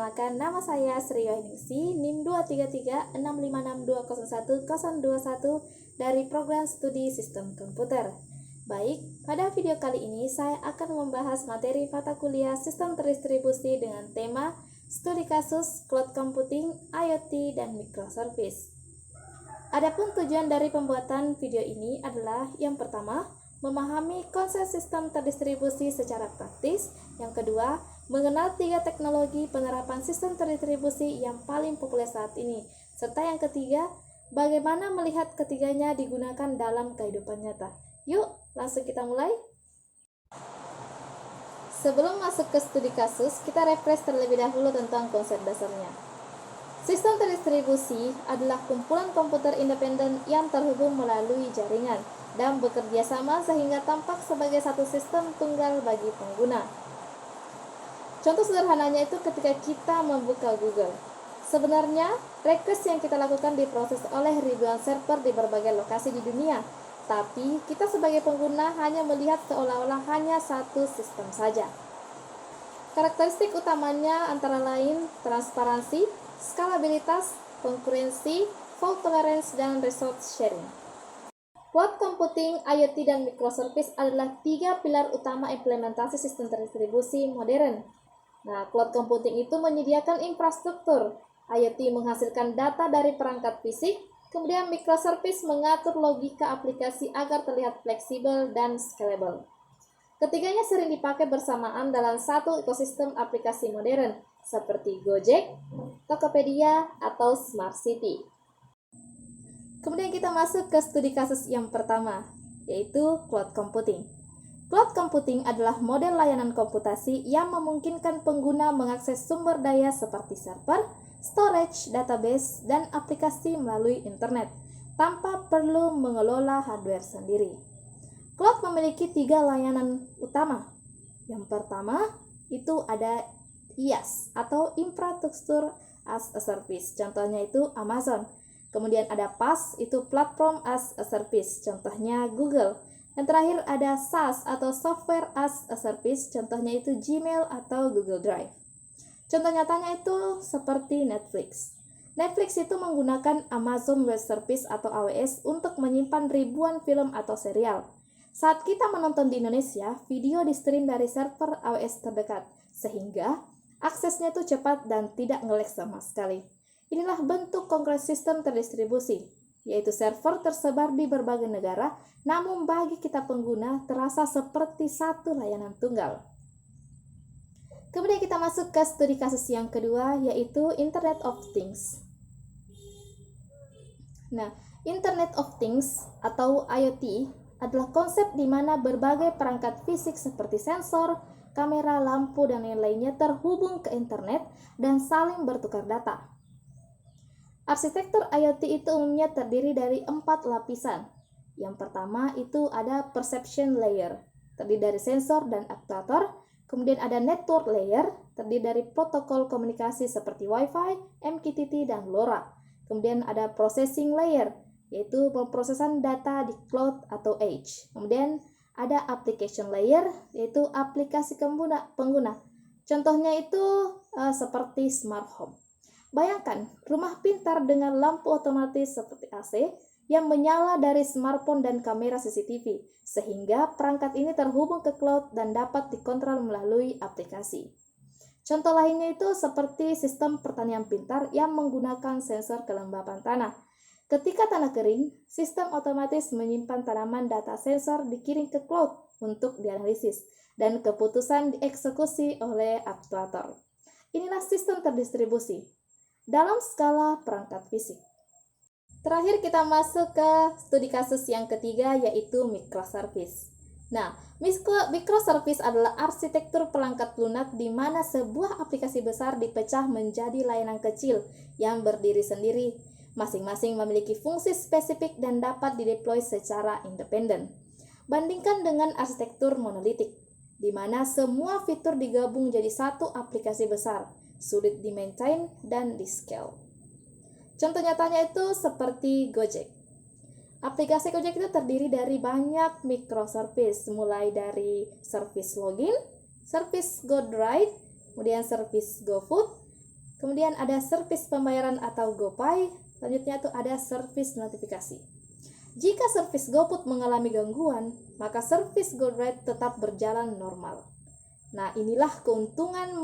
Perkenalkan, nama saya Sri Wahyuningsi, NIM 2336562010121 dari program studi Sistem Komputer. Baik, pada video kali ini saya akan membahas materi mata kuliah Sistem Terdistribusi dengan tema Studi Kasus Cloud Computing, IoT, dan Microservice. Adapun tujuan dari pembuatan video ini adalah yang pertama, memahami konsep sistem terdistribusi secara praktis. Yang kedua, mengenal 3 teknologi penerapan sistem terdistribusi yang paling populer saat ini. Serta yang ketiga, bagaimana melihat ketiganya digunakan dalam kehidupan nyata. Yuk, langsung kita mulai. Sebelum masuk ke studi kasus, kita refresh terlebih dahulu tentang konsep dasarnya. Sistem terdistribusi adalah kumpulan komputer independen yang terhubung melalui jaringan dan bekerja sama sehingga tampak sebagai satu sistem tunggal bagi pengguna. Contoh sederhananya itu ketika kita membuka Google. Sebenarnya, request yang kita lakukan diproses oleh ribuan server di berbagai lokasi di dunia, tapi kita sebagai pengguna hanya melihat seolah-olah hanya satu sistem saja. Karakteristik utamanya antara lain transparansi, skalabilitas, konkurensi, fault tolerance, dan resource sharing. Cloud computing, IoT, dan microservice adalah 3 pilar utama implementasi sistem terdistribusi modern. Nah, cloud computing itu menyediakan infrastruktur, IoT menghasilkan data dari perangkat fisik, kemudian microservice mengatur logika aplikasi agar terlihat fleksibel dan scalable. Ketiganya sering dipakai bersamaan dalam satu ekosistem aplikasi modern, seperti Gojek, Tokopedia, atau Smart City. Kemudian kita masuk ke studi kasus yang pertama, yaitu cloud computing. Cloud computing adalah model layanan komputasi yang memungkinkan pengguna mengakses sumber daya seperti server, storage, database, dan aplikasi melalui internet, tanpa perlu mengelola hardware sendiri. Cloud memiliki 3 layanan utama. Yang pertama, itu ada IaaS atau Infrastructure as a Service, contohnya itu Amazon. Kemudian ada PaaS, itu Platform as a Service, contohnya Google. Dan terakhir ada SaaS atau Software as a Service, contohnya itu Gmail atau Google Drive. Contoh nyatanya itu seperti Netflix. Netflix itu menggunakan Amazon Web Service atau AWS untuk menyimpan ribuan film atau serial. Saat kita menonton di Indonesia, video di-stream dari server AWS terdekat, sehingga aksesnya itu cepat dan tidak nge-lag sama sekali. Inilah bentuk konkret sistem terdistribusi, yaitu server tersebar di berbagai negara, namun bagi kita pengguna terasa seperti satu layanan tunggal. Kemudian kita masuk ke studi kasus yang kedua, yaitu Internet of Things. Nah, Internet of Things atau IoT adalah konsep di mana berbagai perangkat fisik seperti sensor, kamera, lampu, dan lain-lainnya terhubung ke internet dan saling bertukar data. Arsitektur IoT itu umumnya terdiri dari 4 lapisan. Yang pertama itu ada perception layer, terdiri dari sensor dan aktuator. Kemudian ada network layer, terdiri dari protokol komunikasi seperti Wi-Fi, MQTT, dan LoRa. Kemudian ada processing layer, yaitu pemrosesan data di cloud atau edge. Kemudian ada application layer, yaitu aplikasi pengguna. Contohnya itu seperti smart home. Bayangkan, rumah pintar dengan lampu otomatis seperti AC yang menyala dari smartphone dan kamera CCTV, sehingga perangkat ini terhubung ke cloud dan dapat dikontrol melalui aplikasi. Contoh lainnya itu seperti sistem pertanian pintar yang menggunakan sensor kelembapan tanah. Ketika tanah kering, sistem otomatis menyimpan tanaman data sensor dikirim ke cloud untuk dianalisis, dan keputusan dieksekusi oleh aktuator. Inilah sistem terdistribusi dalam skala perangkat fisik. Terakhir kita masuk ke studi kasus yang ketiga, yaitu microservice. Nah, microservice adalah arsitektur perangkat lunak di mana sebuah aplikasi besar dipecah menjadi layanan kecil yang berdiri sendiri. Masing-masing memiliki fungsi spesifik dan dapat dideploy secara independen. Bandingkan dengan arsitektur monolitik, di mana semua fitur digabung jadi satu aplikasi besar, sulit di-maintain dan di-scale. Contoh nyatanya itu seperti Gojek. Aplikasi Gojek itu terdiri dari banyak microservice, mulai dari service login, service GoRide, kemudian service GoFood, Kemudian ada servis pembayaran atau GoPay. Selanjutnya tuh ada servis notifikasi. Jika servis GoPut mengalami gangguan, maka servis GoRide tetap berjalan normal. Nah, inilah keunggulan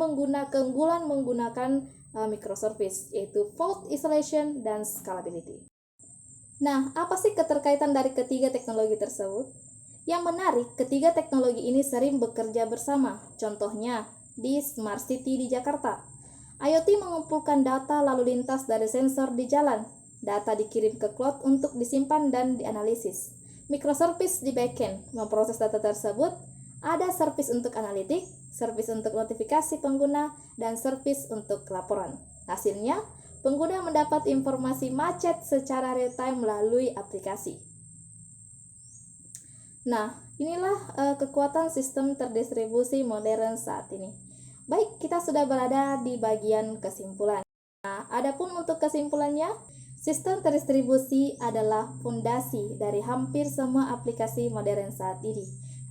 menggunakan microservice, yaitu fault isolation dan scalability. Nah, apa sih keterkaitan dari ketiga teknologi tersebut? Yang menarik, ketiga teknologi ini sering bekerja bersama. Contohnya, di Smart City di Jakarta. IoT mengumpulkan data lalu lintas dari sensor di jalan. Data dikirim ke cloud untuk disimpan dan dianalisis. Microservice di backend memproses data tersebut. Ada servis untuk analitik, servis untuk notifikasi pengguna, dan servis untuk laporan. Hasilnya, pengguna mendapat informasi macet secara real-time melalui aplikasi. Nah, inilah kekuatan sistem terdistribusi modern saat ini. Baik, kita sudah berada di bagian kesimpulan. Nah, adapun untuk kesimpulannya, sistem terdistribusi adalah fondasi dari hampir semua aplikasi modern saat ini.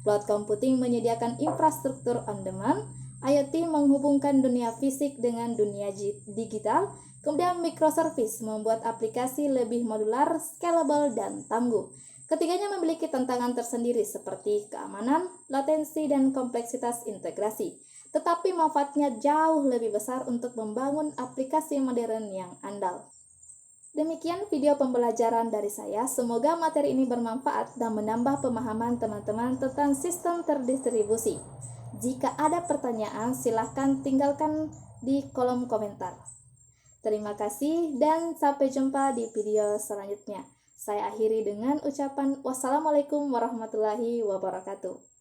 Cloud computing menyediakan infrastruktur on-demand, IoT menghubungkan dunia fisik dengan dunia digital, kemudian microservice membuat aplikasi lebih modular, scalable, dan tangguh. Ketiganya memiliki tantangan tersendiri seperti keamanan, latensi, dan kompleksitas integrasi. Tetapi manfaatnya jauh lebih besar untuk membangun aplikasi modern yang andal. Demikian video pembelajaran dari saya. Semoga materi ini bermanfaat dan menambah pemahaman teman-teman tentang sistem terdistribusi. Jika ada pertanyaan, silahkan tinggalkan di kolom komentar. Terima kasih dan sampai jumpa di video selanjutnya. Saya akhiri dengan ucapan wassalamualaikum warahmatullahi wabarakatuh.